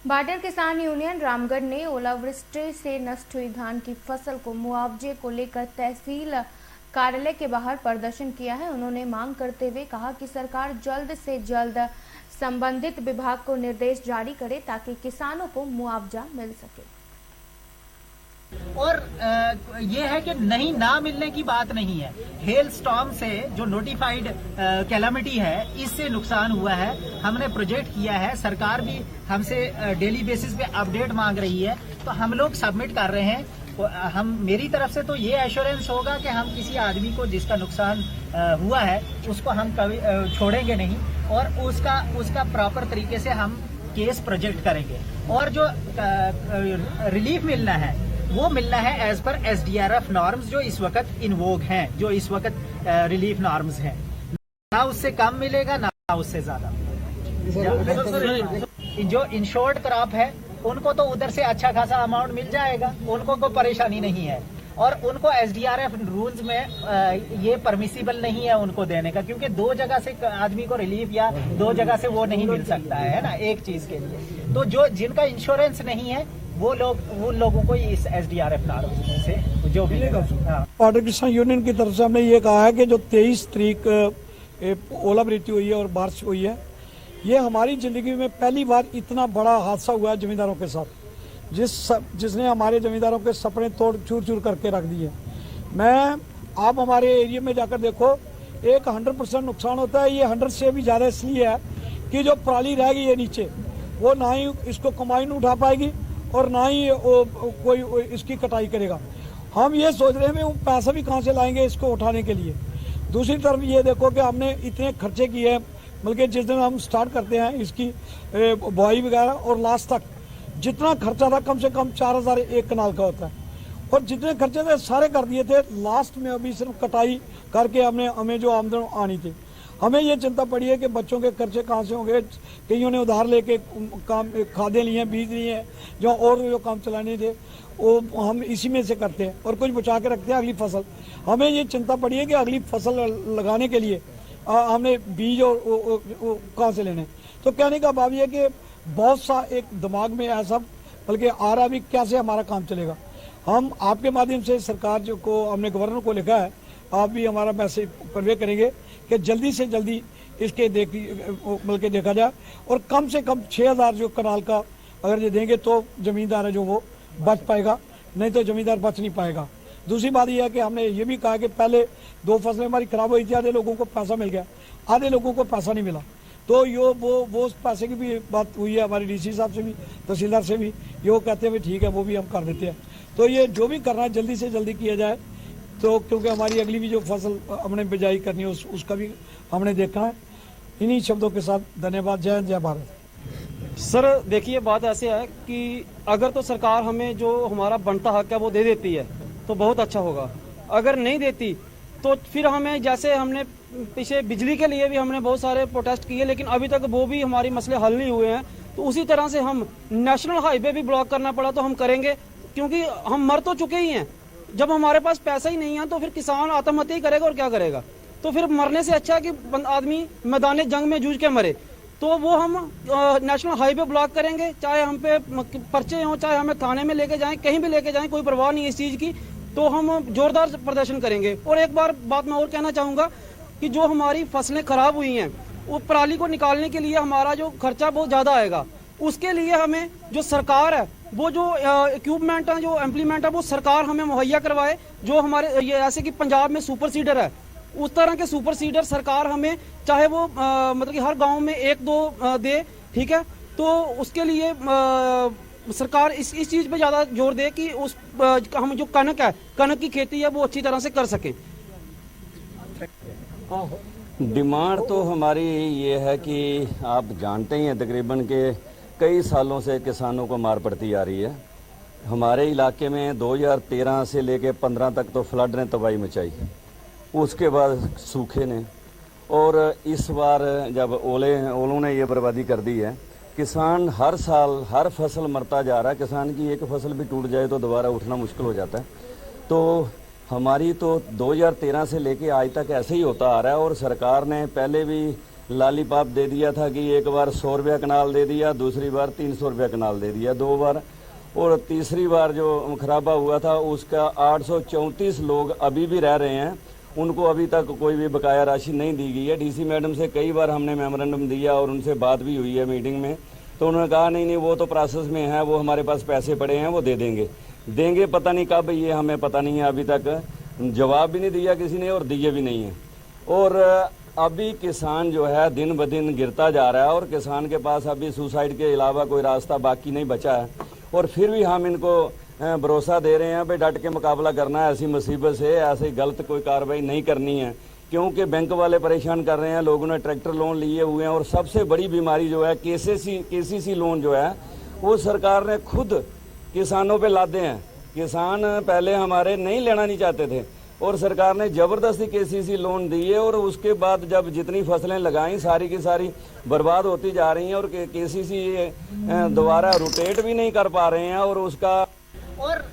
Border किसान union Ramgarh ने ओलावृष्टि से नष्ट हुई धान की फसल को मुआवजे को लेकर तहसील कार्यालय के बाहर प्रदर्शन किया है। उन्होंने मांग करते हुए कहा कि सरकार जल्द से जल्द संबंधित विभाग को निर्देश जारी करे ताकि किसानों को मुआवजा मिल सके। और ये है कि नहीं ना मिलने की बात नहीं है। हेल स्टॉर्म से जो नोटिफाइड कैलामिटी है, इससे नुकसान हुआ है। हमने प्रोजेक्ट किया है, सरकार भी हमसे डेली बेसिस पे अपडेट मांग रही है, तो हम लोग सबमिट कर रहे हैं। हम मेरी तरफ से तो ये एश्योरेंस होगा कि हम किसी आदमी को जिसका नुकसान हुआ है उसको हम कभी छोड़ेंगे नहीं और उसका प्रॉपर तरीके से हम केस प्रोजेक्ट करेंगे। और जो रिलीफ मिलना है वो मिलना है एज पर SDRF नॉर्म्स जो इस वक्त इनवोग हैं, जो इस वक्त रिलीफ नॉर्म्स हैं। ना उससे कम मिलेगा ना उससे ज्यादा। जो इंश्योर्ड क्रॉप है उनको तो उधर से अच्छा खासा अमाउंट मिल जाएगा, उनको कोई परेशानी नहीं है। और उनको SDRF रूल्स में ये परमिसिबल नहीं है उनको देने का, क्योंकि दो जगह से आदमी को रिलीफ या दो जगह से वो नहीं मिल सकता है ना एक चीज के लिए। तो जो जिनका इंश्योरेंस नहीं है वो लोग उन लोगों को इस SDRF नॉर्म से जो मिलेगा। बाडर किसान यूनियन की तरफ से हमने ये कहा है कि जो 23 तारीख ओलावृष्टि हुई है और बारिश हुई है, ये हमारी जिंदगी में पहली बार इतना बड़ा हादसा हुआ है जमींदारों के साथ, जिसने हमारे जमींदारों के सपने तोड़ चूर चूर करके रख दिए। आप हमारे एरिया में जाकर देखो, एक 100% नुकसान होता है। ये 100 से भी ज़्यादा इसलिए है कि जो पराली रह गई है नीचे, वो ना ही इसको कमाई नहीं उठा पाएगी और ना ही कोई इसकी कटाई करेगा। हम ये सोच रहे हैं वो पैसा भी कहाँ से लाएंगे इसको उठाने के लिए। दूसरी तरफ ये देखो कि हमने इतने खर्चे किए हैं, बल्कि जिस दिन हम स्टार्ट करते हैं इसकी बुआई वगैरह और लास्ट तक जितना खर्चा था कम से कम 4000 एक कनाल का होता है, और जितने खर्चे थे सारे कर दिए थे। लास्ट में अभी सिर्फ कटाई करके हमें जो आमदन आनी थी। हमें ये चिंता पड़ी है कि बच्चों के खर्चे कहाँ से होंगे। कईयों ने उधार लेके काम खादें ली हैं, बीज लिए हैं, जो काम चलाने थे वो हम इसी में से करते हैं और कुछ बचा के रखते हैं अगली फसल। हमें ये चिंता पड़ी है कि अगली फसल लगाने के लिए हमने बीज और कहाँ से लेने। तो कहने का भाव ये कि बहुत सा एक दिमाग में ऐसा बल्कि आ रहा भी कैसे हमारा काम चलेगा। हम आपके माध्यम से सरकार जो को हमने गवर्नर को लिखा है, आप भी हमारा मैसेज कन्वे करेंगे कि जल्दी से जल्दी इसके बल्कि देखा जाए और कम से कम 6000 जो कनाल का अगर ये देंगे तो जमींदार है जो वो बच पाएगा, नहीं तो जमींदार बच नहीं पाएगा। दूसरी बात यह है कि हमने ये भी कहा कि पहले 2 फसलें हमारी खराब हुई थी, आधे लोगों को पैसा मिल गया, आधे लोगों को पैसा नहीं मिला। तो वो पैसे की भी बात हुई है हमारे DC साहब से भी, तहसीलदार से भी। ये कहते हैं ठीक है वो भी हम कर देते हैं। तो ये जो भी करना है जल्दी से जल्दी किया जाए, तो क्योंकि हमारी अगली भी जो फसल हमने बिजाई करनी है उसका भी हमने देखा है। इन्हीं शब्दों के साथ धन्यवाद। जय हिंद, जय भारत। सर देखिए, बात ऐसे है कि अगर तो सरकार हमें जो हमारा बनता हक है वो दे देती है तो बहुत अच्छा होगा। अगर नहीं देती तो फिर हमें, जैसे हमने पीछे बिजली के लिए भी हमने बहुत सारे प्रोटेस्ट किए लेकिन अभी तक वो भी हमारी मसले हल नहीं हुए हैं, तो उसी तरह से हम नेशनल हाईवे भी ब्लॉक करना पड़ा तो हम करेंगे, क्योंकि हम मर तो चुके ही हैं। जब हमारे पास पैसा ही नहीं है तो फिर किसान आत्महत्या ही करेगा और क्या करेगा। तो फिर मरने से अच्छा कि आदमी मैदान जंग में जूझ के मरे। तो वो हम नेशनल हाईवे ब्लॉक करेंगे, चाहे हम पे पर्चे हों, चाहे हमें थाने में लेके जाएं, कहीं भी लेके जाएं, कोई परवाह नहीं इस चीज की। तो हम जोरदार प्रदर्शन करेंगे। और एक बात मैं और कहना चाहूंगा कि जो हमारी फसलें खराब हुई हैं वो पराली को निकालने के लिए हमारा जो खर्चा बहुत ज्यादा आएगा, उसके लिए हमें जो सरकार है वो जो इक्विपमेंट है, जो इम्प्लीमेंट है, वो सरकार हमें मुहैया करवाए। जो हमारे ये ऐसे कि पंजाब में सुपर सीडर है, उस तरह के सुपर सीडर सरकार हमें, चाहे वो मतलब कि हर गांव में 1-2 दे, ठीक है। तो उसके लिए सरकार इस चीज पे ज्यादा जोर दे कि हम जो कनक की खेती है वो अच्छी तरह से कर सकें। डिमांड तो हमारी ये है कि आप जानते ही हैं तकरीबन के कई सालों से किसानों को मार पड़ती आ रही है। हमारे इलाके में 2013 से लेके 15 तक तो फ्लड ने तबाही मचाई, उसके बाद सूखे ने, और इस बार जब ओलों ने ये बर्बादी कर दी है। किसान हर साल हर फसल मरता जा रहा है। किसान की एक फसल भी टूट जाए तो दोबारा उठना मुश्किल हो जाता है। तो हमारी तो 2013 से लेके आज तक ऐसे ही होता आ रहा है। और सरकार ने पहले भी लॉलीपॉप दे दिया था कि एक बार 100 रुपया कनाल दे दिया, दूसरी बार 300 रुपया कनाल दे दिया 2 बार, और तीसरी बार जो खराबा हुआ था उसका 834 लोग अभी भी रह रहे हैं, उनको अभी तक कोई भी बकाया राशि नहीं दी गई है। डीसी मैडम से कई बार हमने मेमोरेंडम दिया और उनसे बात भी हुई है मीटिंग में, तो उन्होंने कहा नहीं वो तो प्रोसेस में है, वो हमारे पास पैसे पड़े हैं, वो दे देंगे पता नहीं कब, ये हमें पता नहीं है। अभी तक जवाब भी नहीं दिया किसी ने और दिए भी नहीं है। और अभी किसान जो है दिन ब दिन गिरता जा रहा है और किसान के पास अभी सुसाइड के अलावा कोई रास्ता बाकी नहीं बचा है, और फिर भी हम इनको भरोसा दे रहे हैं भाई डट के मुकाबला करना है, ऐसी मुसीबत से ऐसी गलत कोई कार्रवाई नहीं करनी है, क्योंकि बैंक वाले परेशान कर रहे हैं, लोगों ने ट्रैक्टर लोन लिए हुए हैं, और सबसे बड़ी बीमारी जो है केसीसी लोन जो है वो सरकार ने खुद किसानों पे लादे हैं। किसान पहले हमारे लेना नहीं चाहते थे और सरकार ने जबरदस्ती केसीसी लोन दिए, और उसके बाद जब जितनी फसलें लगाई सारी की सारी बर्बाद होती जा रही हैं, और केसीसी दोबारा रोटेट भी नहीं कर पा रहे हैं, और उसका और